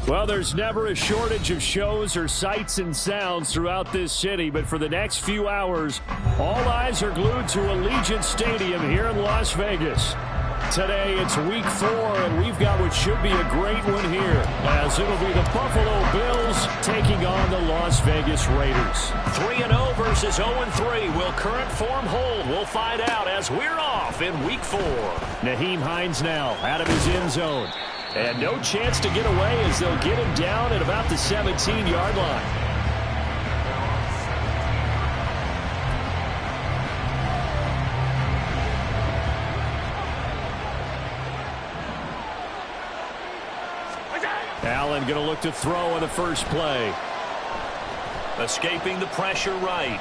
Well, there's never a shortage of shows or sights and sounds throughout this city, but for the next few hours, all eyes are glued to Allegiant Stadium here in Las Vegas. Today, it's week 4, and we've got what should be a great one here, as it'll be the Buffalo Bills taking on the Las Vegas Raiders. 3-0 versus 0-3. Will current form hold? We'll find out as we're off in week 4. Nyheim Hines now out of his end zone. And no chance to get away as they'll get him down at about the 17-yard line. Allen going to look to throw on the first play. Escaping the pressure right.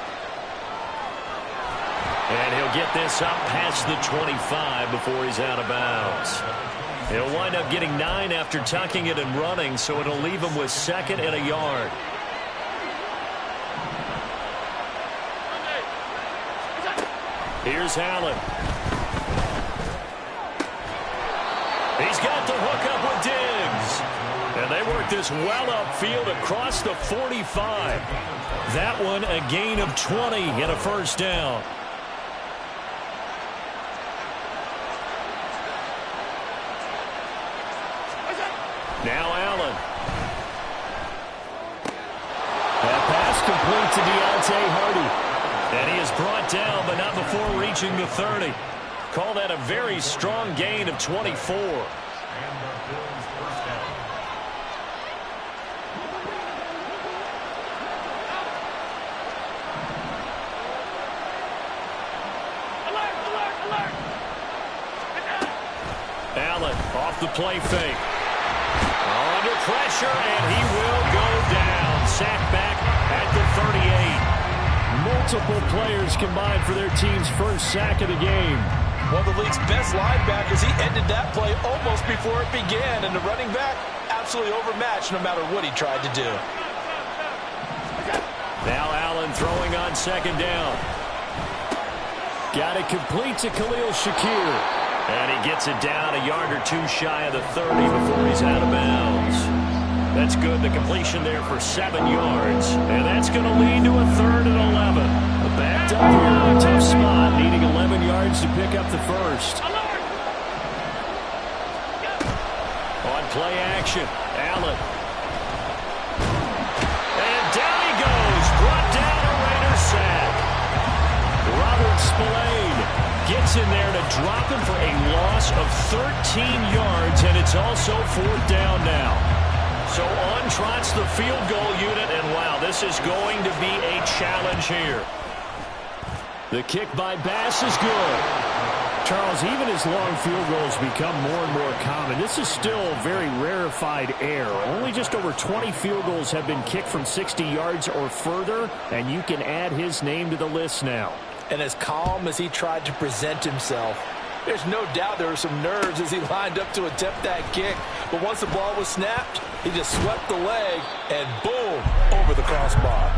And he'll get this up past the 25 before he's out of bounds. He'll wind up getting 9 after tucking it and running, so it'll leave him with 2nd and a yard. Here's Allen. He's got the hook up with Diggs. And they work this well upfield across the 45. That one a gain of 20 and a first down. Now Allen. That pass complete to Deontay Hardy. And he is brought down, but not before reaching the 30. Call that a very strong gain of 24. Allen off the play fake. Under pressure, and he will go down. Sacked back at the 38. Multiple players combined for their team's first sack of the game. One of the league's best linebackers, he ended that play almost before it began, and the running back absolutely overmatched no matter what he tried to do. Now Allen throwing on 2nd down. Got it complete to Khalil Shakir. And he gets it down a yard or 2 shy of the 30 before he's out of bounds. That's good. The completion there for 7 yards. And that's going to lead to a 3rd and 11. Backed up here in a tough spot, needing 11 yards to pick up the first. On play action, Allen. And down he goes. Brought down a Raider sack. Robert Spillane gets in there to drop him for a loss of 13 yards, and it's also 4th down now. So on trots the field goal unit, and wow, this is going to be a challenge here. The kick by Bass is good. Charles, even as long field goals become more and more common, this is still very rarefied air. Only just over 20 field goals have been kicked from 60 yards or further, and you can add his name to the list now. And as calm as he tried to present himself, there's no doubt there were some nerves as he lined up to attempt that kick. But once the ball was snapped, he just swept the leg and boom, over the crossbar.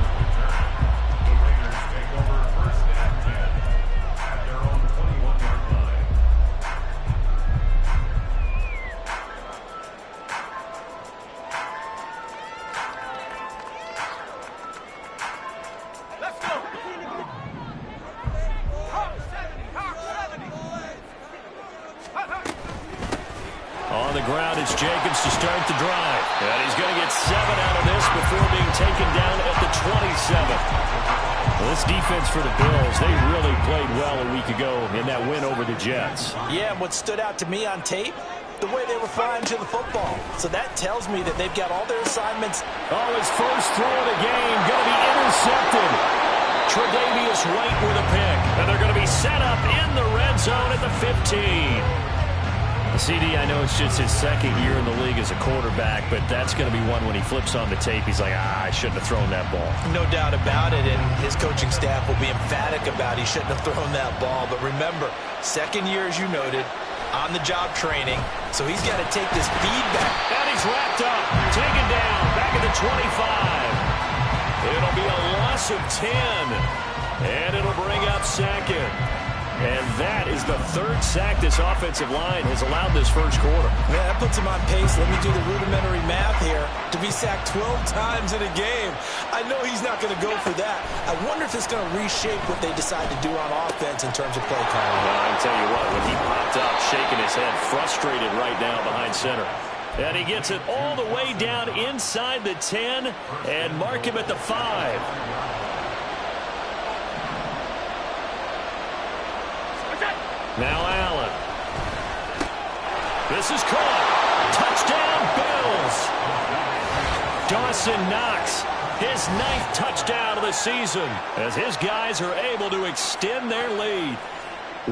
On the ground, it's Jacobs to start the drive. And he's going to get 7 out of this before being taken down at the 27. Well, this defense for the Bills, they really played well a week ago in that win over the Jets. Yeah, and what stood out to me on tape, the way they were flying to the football. So that tells me that they've got all their assignments. Oh, his first throw of the game going to be intercepted. Tre'Davious White with a pick. And they're going to be set up in the red zone at the 15. CD, I know it's just his 2nd year in the league as a quarterback, but that's going to be one when he flips on the tape. He's like, I shouldn't have thrown that ball. No doubt about it, and his coaching staff will be emphatic about he shouldn't have thrown that ball. But remember, 2nd year, as you noted, on-the-job training, so he's got to take this feedback. And he's wrapped up, taken down, back at the 25. It'll be a loss of 10, and it'll bring up 2nd. And that is the third sack this offensive line has allowed this first quarter. Man, that puts him on pace. Let me do the rudimentary math here. To be sacked 12 times in a game. I know he's not going to go for that. I wonder if it's going to reshape what they decide to do on offense in terms of play calling. Well, I can tell you what, when he popped up, shaking his head, frustrated right now behind center. And he gets it all the way down inside the 10 and mark him at the 5. Now Allen. This is caught. Touchdown, Bills. Dawson Knox, his 9th touchdown of the season, as his guys are able to extend their lead.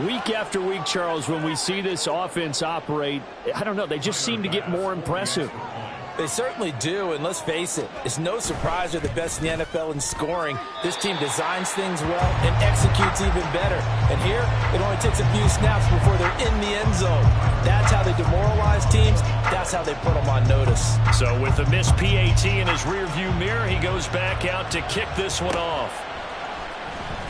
Week after week, Charles, when we see this offense operate, I don't know, they just seem to get more impressive. They certainly do, and let's face it, it's no surprise they're the best in the NFL in scoring. This team designs things well and executes even better. And here, it only takes a few snaps before they're in the end zone. That's how they demoralize teams. That's how they put them on notice. So with the missed PAT in his rearview mirror, he goes back out to kick this one off.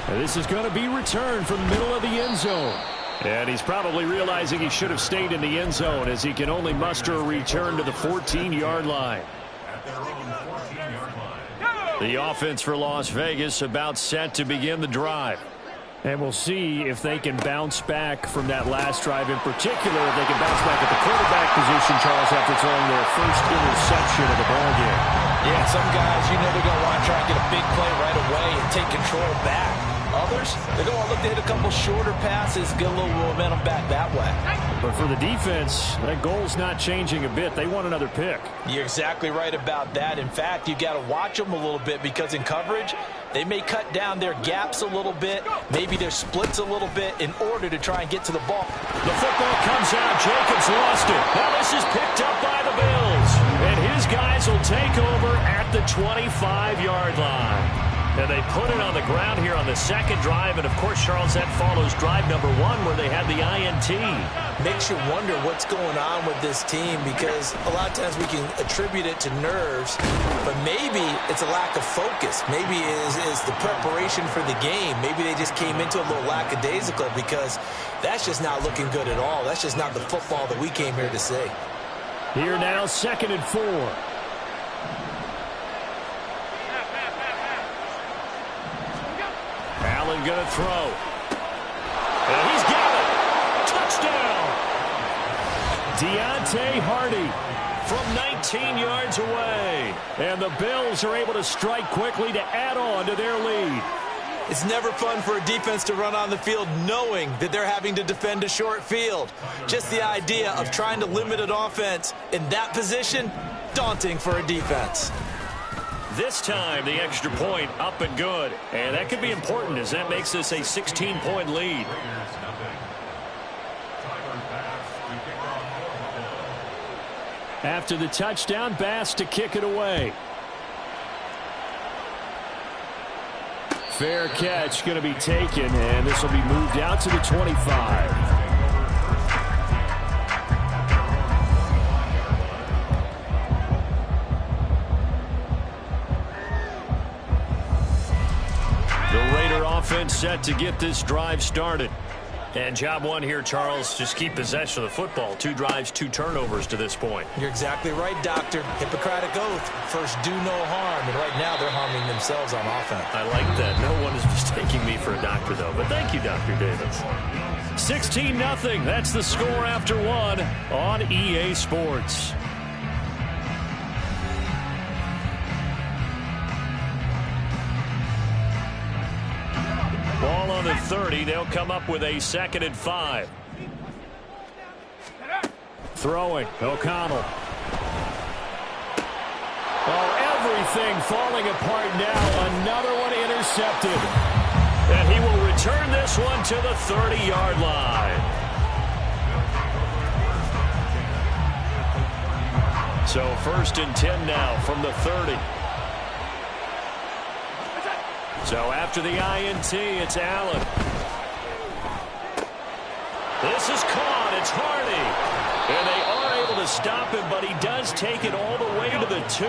And this is going to be returned from the middle of the end zone. And he's probably realizing he should have stayed in the end zone as he can only muster a return to the 14-yard line. The offense for Las Vegas about set to begin the drive. And we'll see if they can bounce back from that last drive, in particular if they can bounce back at the quarterback position, Charles, after throwing their first interception of the ballgame. Yeah, some guys, you know they're going to want to try and get a big play right away and take control back. Others, they're going to look to hit a couple shorter passes, get a little momentum back that way. But for the defense, that goal's not changing a bit. They want another pick. You're exactly right about that. In fact, you got to watch them a little bit because in coverage, they may cut down their gaps a little bit, maybe their splits a little bit in order to try and get to the ball. The football comes out. Jacobs lost it. Now this is picked up by the Bills. And his guys will take over at the 25-yard line. And they put it on the ground here on the second drive. And, of course, Charles, that follows drive number 1 where they had the INT. Makes you wonder what's going on with this team because a lot of times we can attribute it to nerves, but maybe it's a lack of focus. Maybe is the preparation for the game. Maybe they just came into a little lackadaisical because that's just not looking good at all. That's just not the football that we came here to see. Here now, 2nd and 4. Allen going to throw. And he's got it. Touchdown. Deontay Hardy from 19 yards away. And the Bills are able to strike quickly to add on to their lead. It's never fun for a defense to run on the field knowing that they're having to defend a short field. Just the idea of trying to limit an offense in that position, daunting for a defense. This time, the extra point up and good. And that could be important as that makes this a 16-point lead. After the touchdown, Bass to kick it away. Fair catch going to be taken, and this will be moved out to the 25. Offense set to get this drive started. And job 1 here, Charles, just keep possession of the football. 2 drives, 2 turnovers to this point. You're exactly right, Doctor. Hippocratic oath. First, do no harm. And right now, they're harming themselves on offense. I like that. No one is mistaking me for a doctor, though. But thank you, Dr. Davis. 16-0. That's the score after 1 on EA Sports. Ball on the 30. They'll come up with a 2nd and 5. Throwing. O'Connell. Oh, everything falling apart now. Another one intercepted. And he will return this one to the 30-yard line. So 1st and 10 now from the 30. So after the INT, it's Allen. This is caught. It's Hardy. And they are able to stop him, but he does take it all the way to the 2.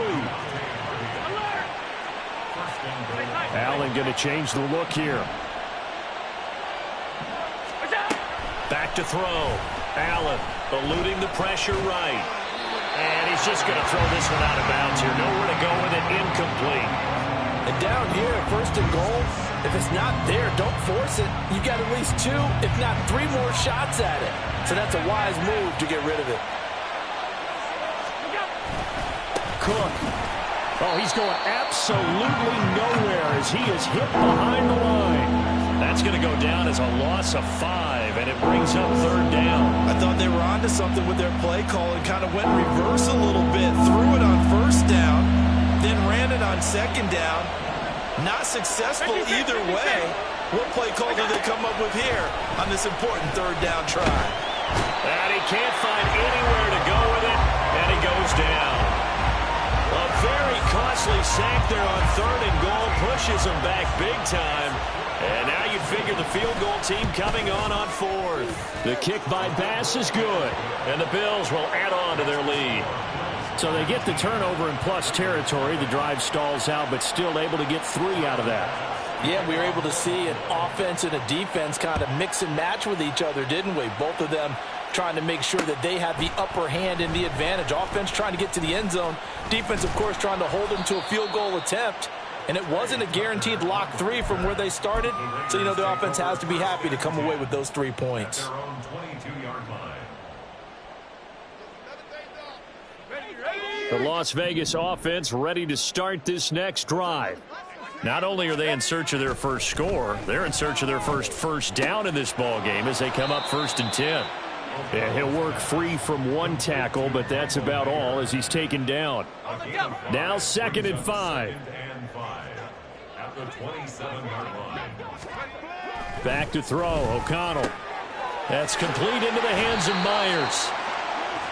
Allen going to change the look here. Back to throw. Allen eluding the pressure right. And he's just going to throw this one out of bounds here. Nowhere to go with it. Incomplete. And down here, first and goal, if it's not there, don't force it. You've got at least 2, if not 3 more shots at it. So that's a wise move to get rid of it. Cook. Oh, he's going absolutely nowhere as he is hit behind the line. That's going to go down as a loss of 5, and it brings up third down. I thought they were onto something with their play call and kind of went reverse a little bit. Threw it on first down, then ran it on second down. Not successful either way. What play call do they come up with here on this important third down try? And he can't find anywhere to go with it, and he goes down. A very costly sack there on third and goal, pushes him back big time. And now you'd figure the field goal team coming on fourth. The kick by Bass is good. And the Bills will add on to their lead. So they get the turnover in plus territory. The drive stalls out, but still able to get 3 out of that. Yeah, we were able to see an offense and a defense kind of mix and match with each other, didn't we? Both of them trying to make sure that they have the upper hand and the advantage. Offense trying to get to the end zone. Defense, of course, trying to hold them to a field goal attempt. And it wasn't a guaranteed lock 3 from where they started. So, you know, the offense has to be happy to come away with those 3 points. The Las Vegas offense ready to start this next drive. Not only are they in search of their first score, they're in search of their first down in this ball game as they come up 1st and 10. And he'll work free from 1 tackle, but that's about all as he's taken down. Now 2nd and 5. At the 27-yard line. Back to throw. O'Connell. That's complete into the hands of Myers.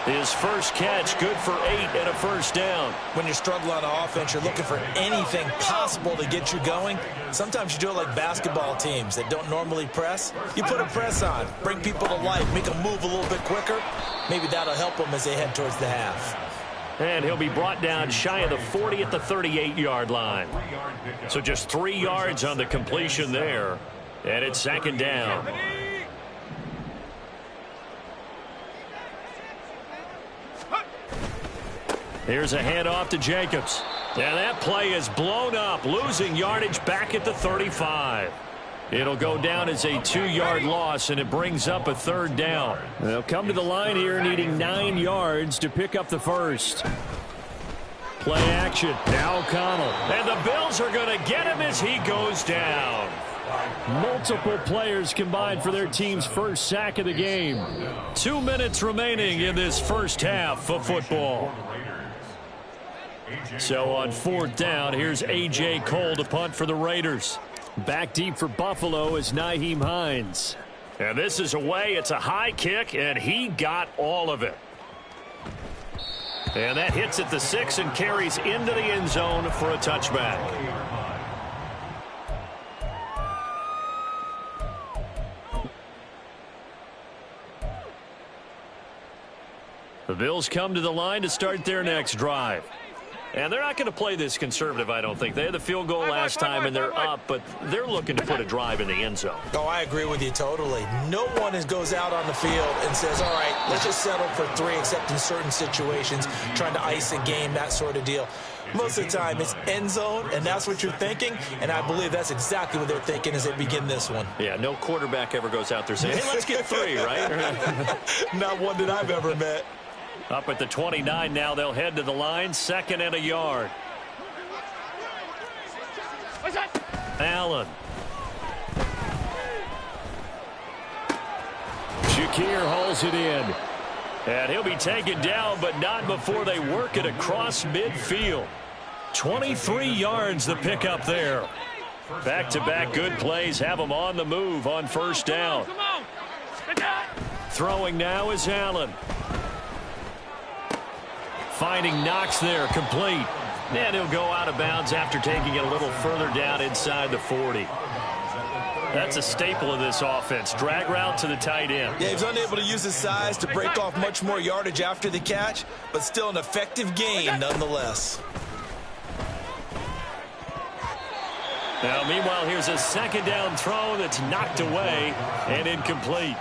His first catch, good for 8 and a first down. When you're struggling on offense, you're looking for anything possible to get you going. Sometimes you do it like basketball teams that don't normally press. You put a press on, bring people to life, make them move a little bit quicker. Maybe that'll help them as they head towards the half. And he'll be brought down shy of the 40 at the 38-yard line. So just 3 yards on the completion there. And it's 2nd down. Here's a handoff to Jacobs. And that play is blown up, losing yardage back at the 35. It'll go down as a 2-yard loss, and it brings up a 3rd down. They'll come to the line here needing 9 yards to pick up the first. Play action. Now O'Connell. And the Bills are going to get him as he goes down. Multiple players combined for their team's first sack of the game. 2 minutes remaining in this first half of football. So on 4th down, here's A.J. Cole to punt for the Raiders. Back deep for Buffalo is Nyheim Hines. And this is away. It's a high kick, and he got all of it. And that hits at the 6 and carries into the end zone for a touchback. The Bills come to the line to start their next drive. And they're not going to play this conservative, I don't think. They had the field goal last time, and they're up, but they're looking to put a drive in the end zone. Oh, I agree with you totally. No one goes out on the field and says, all right, let's just settle for 3, except in certain situations, trying to ice a game, that sort of deal. Most of the time, it's end zone, and that's what you're thinking, and I believe that's exactly what they're thinking as they begin this one. Yeah, no quarterback ever goes out there saying, hey, let's get 3, right? Not one that I've ever met. Up at the 29 now, they'll head to the line, 2nd and a yard. Allen. Shakir hauls it in. And he'll be taken down, but not before they work it across midfield. 23 yards the pickup there. Back-to-back good plays have them on the move on 1st down. Throwing now is Allen. Finding Knox there, complete. And he'll go out of bounds after taking it a little further down inside the 40. That's a staple of this offense. Drag route to the tight end. Yeah, he's unable to use his size to break off much more yardage after the catch, but still an effective gain nonetheless. Now, meanwhile, here's a 2nd down throw that's knocked away and incomplete.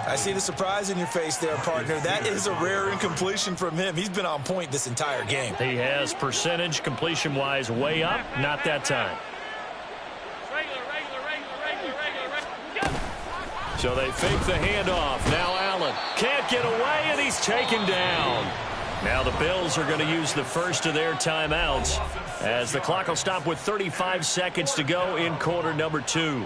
I see the surprise in your face there, partner. That is a rare incompletion from him. He's been on point this entire game. He has percentage completion-wise way up. Not that time. So they fake the handoff. Now Allen can't get away, and he's taken down. Now the Bills are going to use the first of their timeouts as the clock will stop with 35 seconds to go in quarter number 2.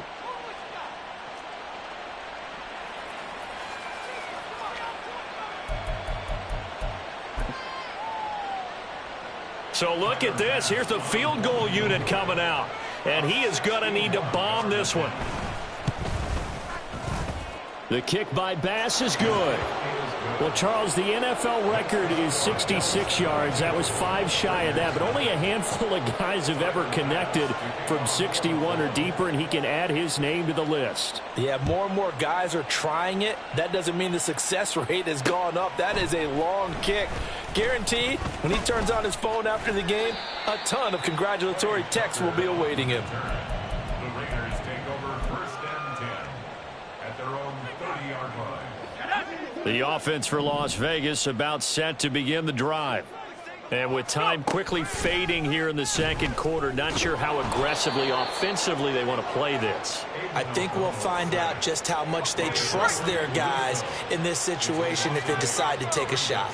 So look at this. Here's the field goal unit coming out. And he is going to need to bomb this one. The kick by Bass is good. Well, Charles, the NFL record is 66 yards. That was 5 shy of that, but only a handful of guys have ever connected from 61 or deeper, and he can add his name to the list. Yeah, more and more guys are trying it. That doesn't mean the success rate has gone up. That is a long kick. Guaranteed, when he turns on his phone after the game, a ton of congratulatory texts will be awaiting him. The Raiders take over 1st and 10 at their own 30-yard line. The offense for Las Vegas about set to begin the drive. And with time quickly fading here in the second quarter, not sure how aggressively, offensively they want to play this. I think we'll find out just how much they trust their guys in this situation if they decide to take a shot.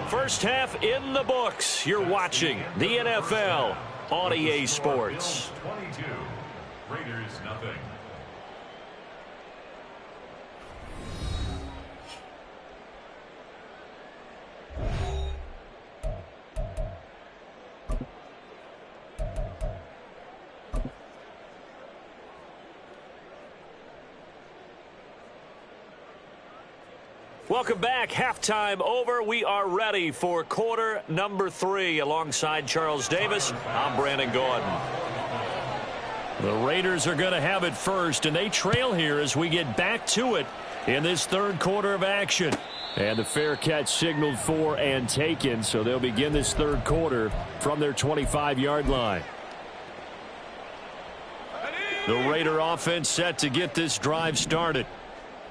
First half in the books. You're watching the NFL on EA Sports. 22, Raiders nothing. Welcome back. Halftime over. We are ready for quarter number 3. Alongside Charles Davis, I'm Brandon Gordon. The Raiders are going to have it first, and they trail here as we get back to it in this third quarter of action. And the fair catch signaled for and taken, so they'll begin this third quarter from their 25-yard line. The Raider offense set to get this drive started.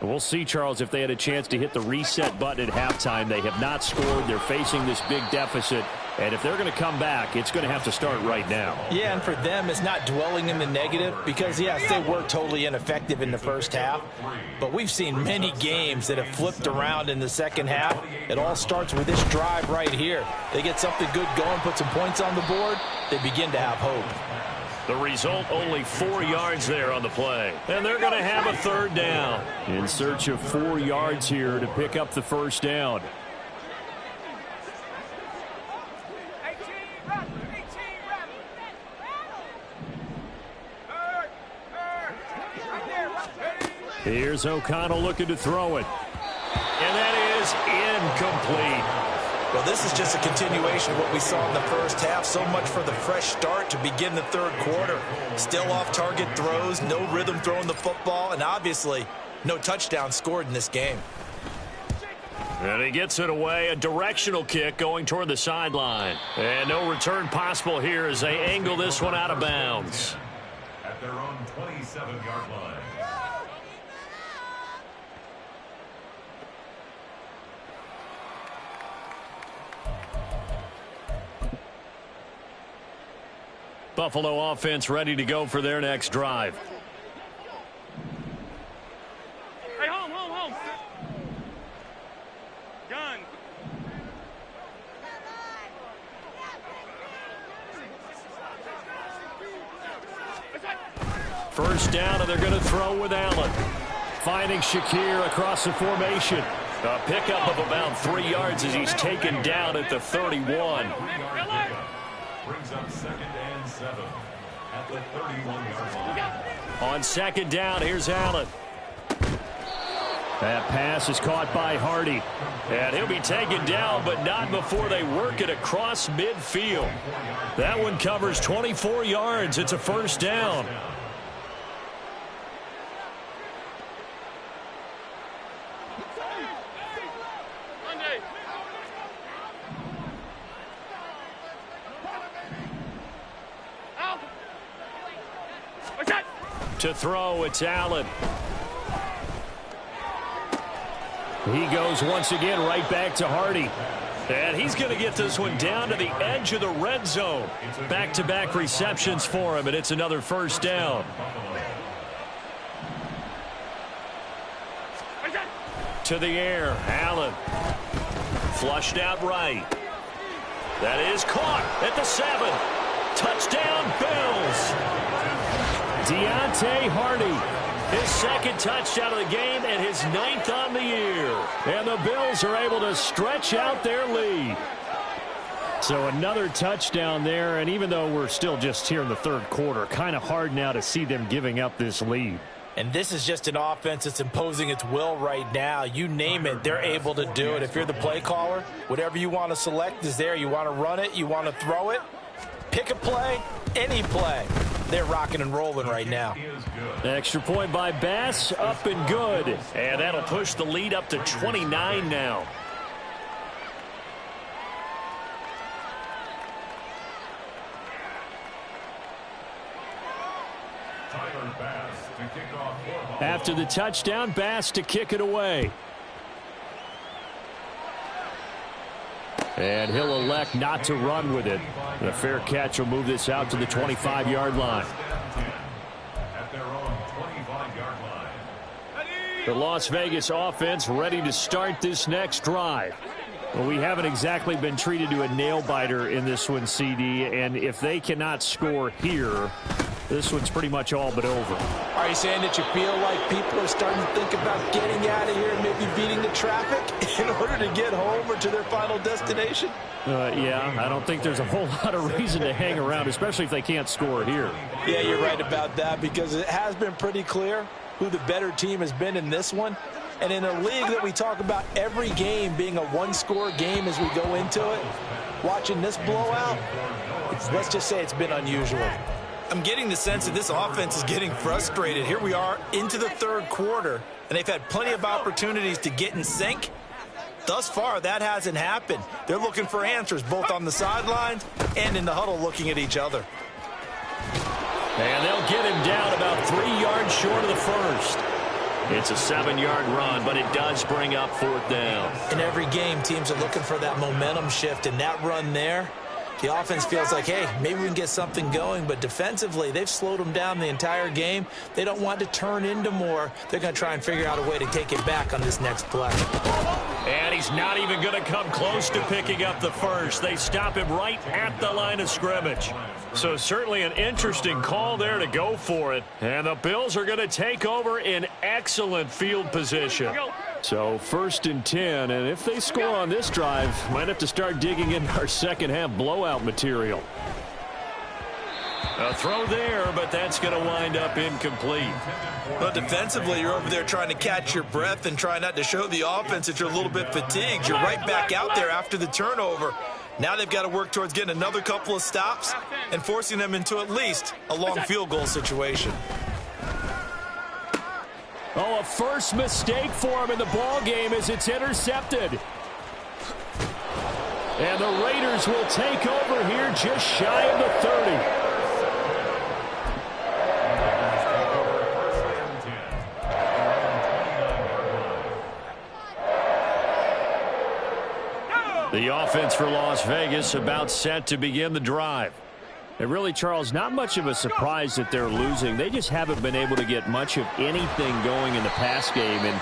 We'll see, Charles, if they had a chance to hit the reset button at halftime. They have not scored. They're facing this big deficit. And if they're going to come back, it's going to have to start right now. Yeah, and for them, it's not dwelling in the negative because, yes, they were totally ineffective in the first half. But we've seen many games that have flipped around in the second half. It all starts with this drive right here. They get something good going, put some points on the board, they begin to have hope. The result, only 4 yards there on the play. And they're going to have a third down. In search of 4 yards here to pick up the first down. Here's O'Connell looking to throw it. And that is incomplete. Well, this is just a continuation of what we saw in the first half. So much for the fresh start to begin the third quarter. Still off-target throws, no rhythm throwing the football, and obviously no touchdown scored in this game. And he gets it away, a directional kick going toward the sideline. And no return possible here as they angle this one out of bounds. At their own 27-yard line. Buffalo offense ready to go for their next drive. Hey, home. Gun. First down, and they're going to throw with Allen. Finding Shakir across the formation. A pickup of about 3 yards as he's taken down at the 31. Brings up 2nd and 7 at the 31-yard line. On second down, here's Allen. That pass is caught by Hardy. And he'll be taken down, but not before they work it across midfield. That one covers 24 yards. It's a first down. To throw, it's Allen. He goes once again right back to Hardy. And he's going to get this one down to the edge of the red zone. Back-to-back receptions for him, and it's another first down. To the air, Allen. Flushed out right. That is caught at the 7. Touchdown, Bills. Deontay Hardy, his second touchdown of the game and his 9th on the year. And the Bills are able to stretch out their lead. So another touchdown there, and even though we're still just here in the third quarter, kind of hard now to see them giving up this lead. And this is just an offense that's imposing its will right now. You name it, they're able to do it. If you're the play caller, whatever you want to select is there. You want to run it, you want to throw it, pick a play, any play. They're rocking and rolling right now. Extra point by Bass, up and good. And that'll push the lead up to 29 now. After the touchdown, Bass to kick it away. And he'll elect not to run with it. And a fair catch will move this out to the 25-yard line. At their own 25-yard line. The Las Vegas offense ready to start this next drive. Well, we haven't exactly been treated to a nail-biter in this one, CD. And if they cannot score here, this one's pretty much all but over. Are you saying that you feel like people are starting to think about getting out of here and maybe beating the traffic in order to get home or to their final destination? Yeah, I don't think there's a whole lot of reason to hang around, especially if they can't score here. Yeah, you're right about that, because it has been pretty clear who the better team has been in this one. And in a league that we talk about every game being a one-score game as we go into it, watching this blowout, let's just say it's been unusual. I'm getting the sense that this offense is getting frustrated. Here we are into the third quarter, and they've had plenty of opportunities to get in sync. Thus far, that hasn't happened. They're looking for answers both on the sidelines and in the huddle looking at each other. And they'll get him down about 3 yards short of the first. It's a 7-yard run, but it does bring up fourth down. In every game, teams are looking for that momentum shift, and that run there, the offense feels like, hey, maybe we can get something going, but defensively, they've slowed them down the entire game. They don't want to turn into more. They're going to try and figure out a way to take it back on this next play. And he's not even going to come close to picking up the first. They stop him right at the line of scrimmage. So certainly an interesting call there to go for it. And the Bills are going to take over in excellent field position. So 1st and 10, and if they score on this drive, might have to start digging into our second half blowout material. A throw there, but that's going to wind up incomplete. But defensively, you're over there trying to catch your breath and try not to show the offense that you're a little bit fatigued. You're right back out there after the turnover. Now they've got to work towards getting another couple of stops and forcing them into at least a long field goal situation. Oh, a first mistake for him in the ball game as it's intercepted. And the Raiders will take over here just shy of the 30. The offense for Las Vegas about set to begin the drive. And really, Charles, not much of a surprise that they're losing. They just haven't been able to get much of anything going in the pass game. And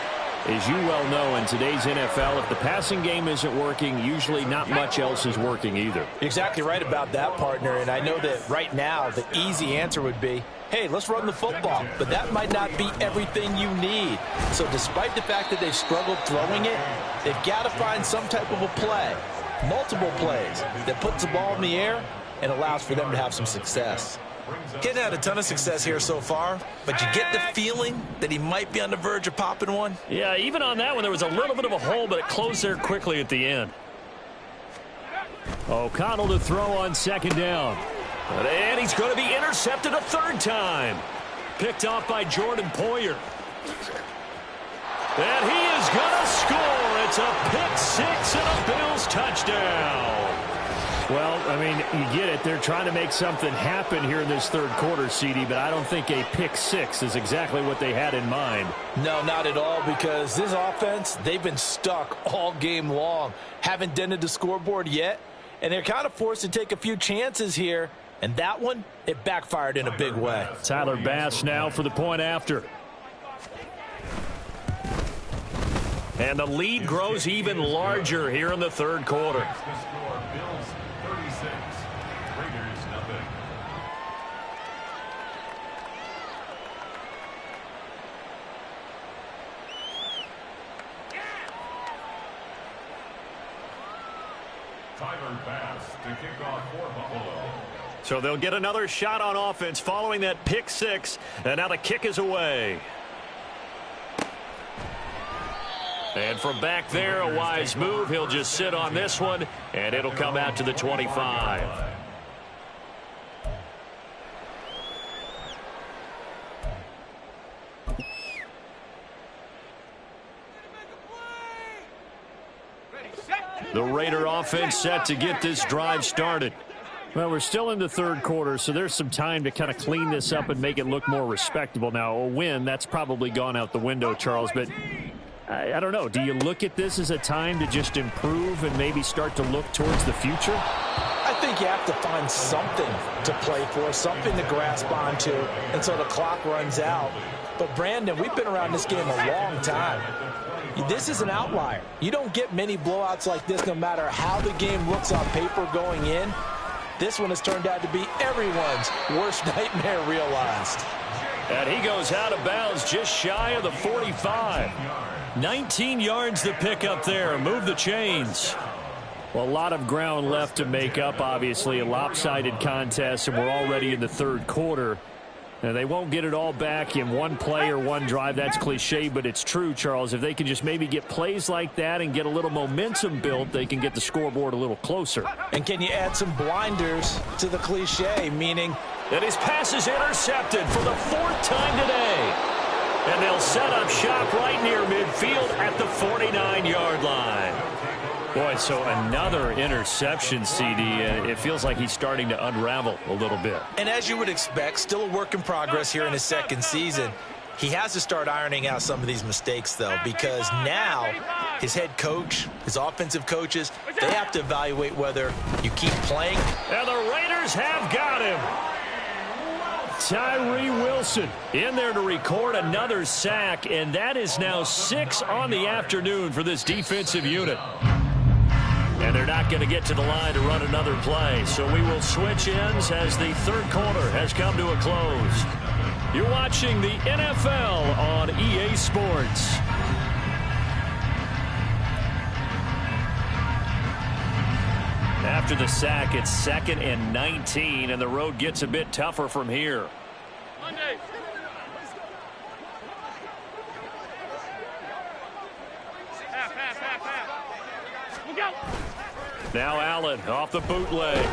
as you well know, in today's NFL, if the passing game isn't working, usually not much else is working either. Exactly right about that, partner. And I know that right now the easy answer would be, hey, let's run the football. But that might not be everything you need. So despite the fact that they've struggled throwing it, they've got to find some type of a play, multiple plays, that puts the ball in the air and allows for them to have some success. He hasn't had a ton of success here so far, but you get the feeling that he might be on the verge of popping one. Yeah, even on that one, there was a little bit of a hole, but it closed there quickly at the end. O'Connell to throw on second down. And he's going to be intercepted a third time. Picked off by Jordan Poyer. And he is going to score. It's a pick six and a Bills touchdown. Well, I mean, you get it. They're trying to make something happen here in this third quarter, CD, but I don't think a pick six is exactly what they had in mind. No, not at all, because this offense, they've been stuck all game long. Haven't dented the scoreboard yet, and they're kind of forced to take a few chances here, and that one, it backfired in a big way. Tyler Bass now for the point after. And the lead grows even larger here in the third quarter. Bills 36, Raiders nothing. Tyler Bass to kick off for Buffalo. So they'll get another shot on offense following that pick six. And now the kick is away. And from back there, a wise move. He'll just sit on this one, and it'll come out to the 25. The Raider offense set to get this drive started. Well, we're still in the third quarter, so there's some time to kind of clean this up and make it look more respectable. Now, a win, that's probably gone out the window, Charles, but I don't know. Do you look at this as a time to just improve and maybe start to look towards the future? I think you have to find something to play for, something to grasp onto until the clock runs out. But, Brandon, we've been around this game a long time. This is an outlier. You don't get many blowouts like this no matter how the game looks on paper going in. This one has turned out to be everyone's worst nightmare realized. And he goes out of bounds just shy of the 45. 19 yards to pick up there. Move the chains. Well, a lot of ground left to make up, obviously. A lopsided contest, and we're already in the third quarter. And they won't get it all back in one play or one drive. That's cliche, but it's true, Charles. If they can just maybe get plays like that and get a little momentum built, they can get the scoreboard a little closer. And can you add some blinders to the cliche, meaning that his pass is intercepted for the fourth time today. And they'll set up shop right near midfield at the 49-yard line. Boy, so another interception, CD. It feels like he's starting to unravel a little bit. And as you would expect, still a work in progress here in his second season. He has to start ironing out some of these mistakes, though, because now his head coach, his offensive coaches, they have to evaluate whether you keep playing. And the Raiders have got him. Tyree Wilson in there to record another sack, and that is now 6 on the afternoon for this defensive unit. And they're not going to get to the line to run another play, so we will switch ends as the third quarter has come to a close. You're watching the NFL on EA Sports. After the sack, it's 2nd and 19, and the road gets a bit tougher from here. Monday. Half. Look out. Now Allen off the bootleg.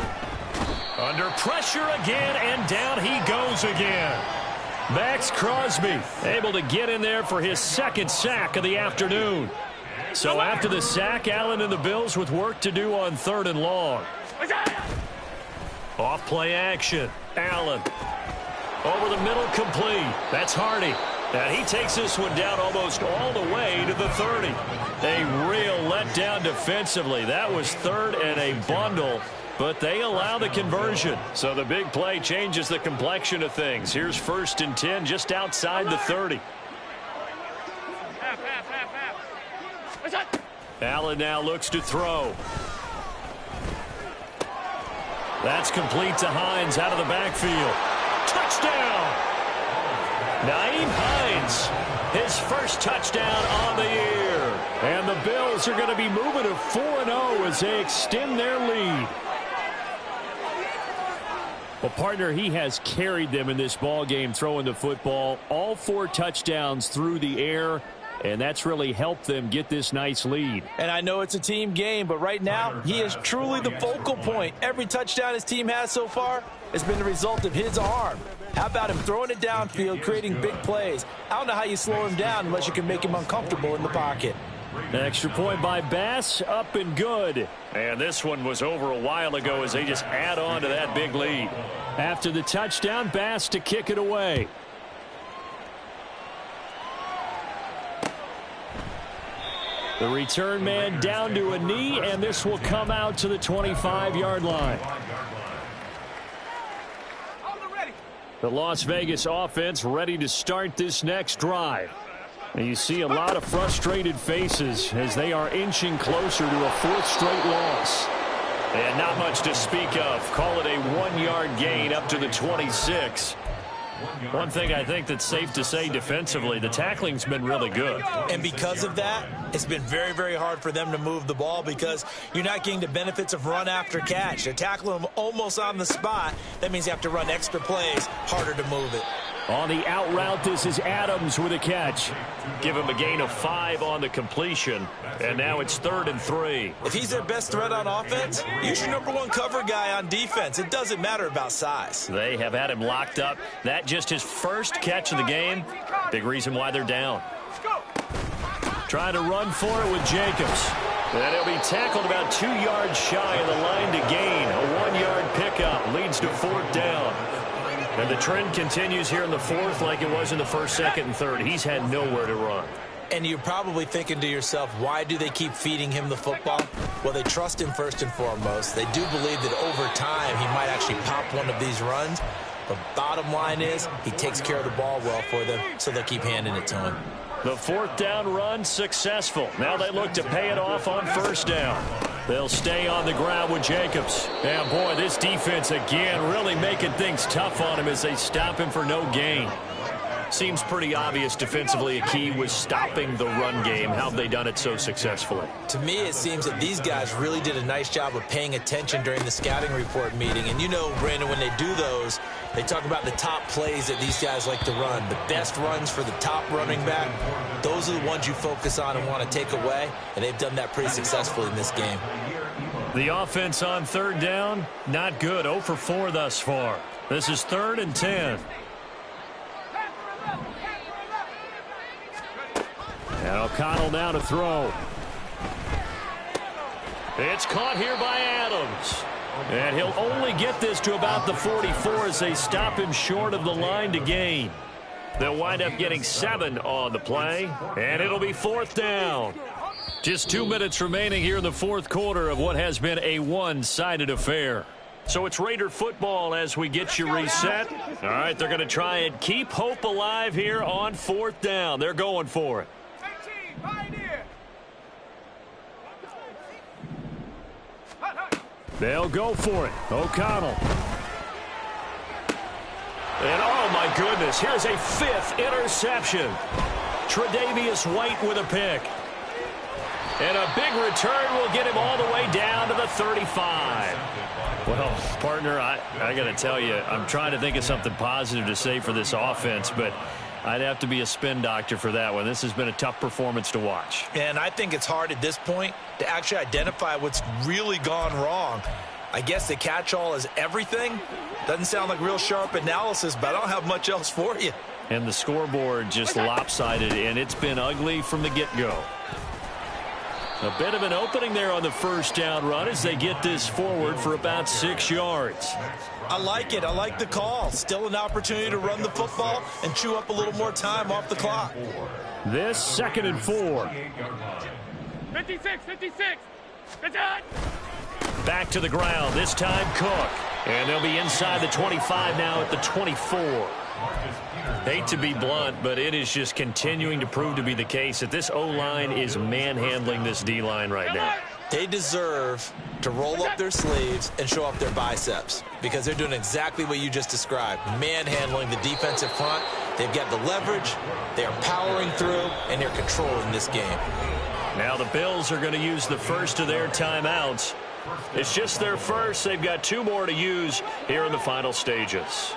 Under pressure again, and down he goes again. Max Crosby able to get in there for his second sack of the afternoon. So after the sack, Allen and the Bills with work to do on 3rd and long. Off play action. Allen. Over the middle, complete. That's Hardy. And he takes this one down almost all the way to the 30. A real letdown defensively. That was 3rd and a bundle, but they allow the conversion. So the big play changes the complexion of things. Here's 1st and 10 just outside the 30. Allen now looks to throw. That's complete to Hines out of the backfield. Touchdown! Nyheim Hines, his first touchdown on the year. And the Bills are going to be moving to 4-0 as they extend their lead. Well, partner, he has carried them in this ball game throwing the football. All 4 touchdowns through the air. And that's really helped them get this nice lead. And I know it's a team game, but right now, he is truly the focal point. Every touchdown his team has so far has been the result of his arm. How about him throwing it downfield, creating big plays? I don't know how you slow him down unless you can make him uncomfortable in the pocket. Extra point by Bass, up and good. And this one was over a while ago as they just add on to that big lead. After the touchdown, Bass to kick it away. The return man down to a knee, and this will come out to the 25-yard line. The Las Vegas offense ready to start this next drive. And you see a lot of frustrated faces as they are inching closer to a fourth straight loss. And not much to speak of. Call it a 1-yard gain up to the 26. One thing I think that's safe to say defensively, the tackling's been really good. And because of that, it's been very, very hard for them to move the ball because you're not getting the benefits of run after catch. They're tackling them almost on the spot. That means you have to run extra plays, harder to move it. On the out route, this is Adams with a catch. Give him a gain of 5 on the completion, and now it's 3rd and 3. If he's their best threat on offense, use your #1 cover guy on defense. It doesn't matter about size. They have had him locked up. That just his first catch of the game. Big reason why they're down. Trying to run for it with Jacobs. And he'll be tackled about 2 yards shy of the line to gain. A 1-yard pickup leads to 4th down. And the trend continues here in the 4th like it was in the 1st, 2nd, and 3rd. He's had nowhere to run. And you're probably thinking to yourself, why do they keep feeding him the football? Well, they trust him first and foremost. They do believe that over time he might actually pop one of these runs. The bottom line is he takes care of the ball well for them, so they'll keep handing it to him. The 4th down run successful. Now they look to pay it off on 1st down. They'll stay on the ground with Jacobs. And boy, this defense again really making things tough on him as they stop him for no gain. Seems pretty obvious defensively a key was stopping the run game. How have they done it so successfully? To me, it seems that these guys really did a nice job of paying attention during the scouting report meeting. And you know, Brandon, when they do those, they talk about the top plays that these guys like to run. The best runs for the top running back, those are the ones you focus on and want to take away. And they've done that pretty successfully in this game. The offense on 3rd down, not good. 0 for 4 thus far. This is 3rd and 10. And O'Connell now to throw. It's caught here by Adams. And he'll only get this to about the 44 as they stop him short of the line to gain. They'll wind up getting 7 on the play, and it'll be 4th down. Just 2 minutes remaining here in the 4th quarter of what has been a one-sided affair. So it's Raider football as we get you reset. All right, they're going to try and keep hope alive here on 4th down. They're going for it. They'll go for it. O'Connell. And oh my goodness, here's a 5th interception. Tre'Davious White with a pick. And a big return will get him all the way down to the 35. Well, partner, I got to tell you, I'm trying to think of something positive to say for this offense, but I'd have to be a spin doctor for that one. This has been a tough performance to watch. And I think it's hard at this point to actually identify what's really gone wrong. I guess the catch-all is everything. Doesn't sound like real sharp analysis, but I don't have much else for you. And the scoreboard just lopsided, and it's been ugly from the get-go. A bit of an opening there on the 1st down run as they get this forward for about 6 yards. I like it. I like the call. Still an opportunity to run the football and chew up a little more time off the clock. This 2nd and 4. 56, 56. Good on. Back to the ground, this time Cook. And they'll be inside the 25 now at the 24. Hate to be blunt, but it is just continuing to prove to be the case that this O-line is manhandling this D-line right now. They deserve to roll up their sleeves and show off their biceps because they're doing exactly what you just described, manhandling the defensive front. They've got the leverage, they're powering through, and they're controlling this game. Now the Bills are going to use the first of their timeouts. It's just their first. They've got 2 more to use here in the final stages.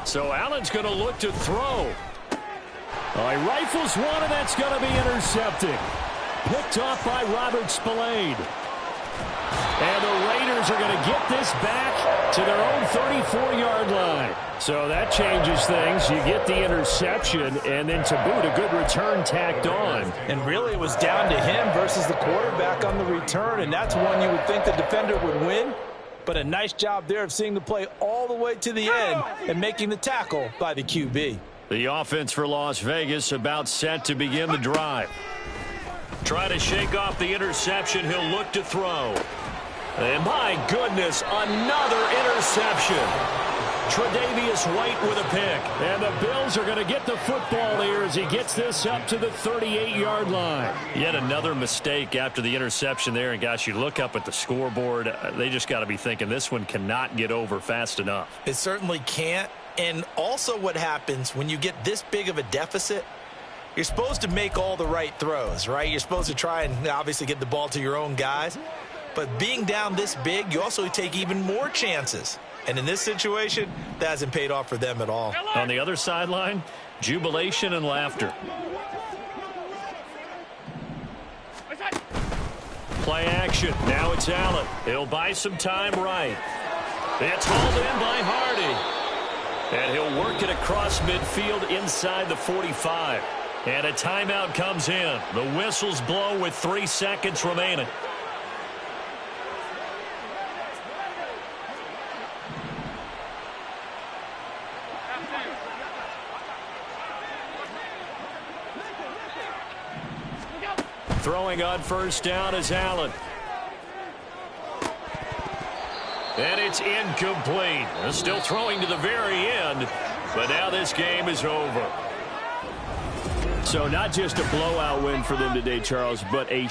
So Allen's going to look to throw. He rifles one, and that's going to be intercepted. Picked off by Robert Spillane. And the Raiders are going to get this back to their own 34-yard line. So that changes things. You get the interception, and then to boot, a good return tacked on. And really, it was down to him versus the quarterback on the return, and that's one you would think the defender would win. But a nice job there of seeing the play all the way to the end and making the tackle by the QB. The offense for Las Vegas about set to begin the drive. Try to shake off the interception. He'll look to throw. And my goodness, another interception. Tre'Davious White with a pick. And the Bills are going to get the football here as he gets this up to the 38-yard line. Yet another mistake after the interception there. And, gosh, you look up at the scoreboard. They just got to be thinking this one cannot get over fast enough. It certainly can't. And also what happens when you get this big of a deficit, you're supposed to make all the right throws, right? You're supposed to try and obviously get the ball to your own guys. But being down this big, you also take even more chances. And in this situation, that hasn't paid off for them at all. On the other sideline, jubilation and laughter. Play action. Now it's Allen. He'll buy some time right. It's hauled in by Hardy. And he'll work it across midfield inside the 45. And a timeout comes in. The whistles blow with 3 seconds remaining. Throwing on first down is Allen. And it's incomplete. Still throwing to the very end, but now this game is over. So not just a blowout win for them today, Charles, but a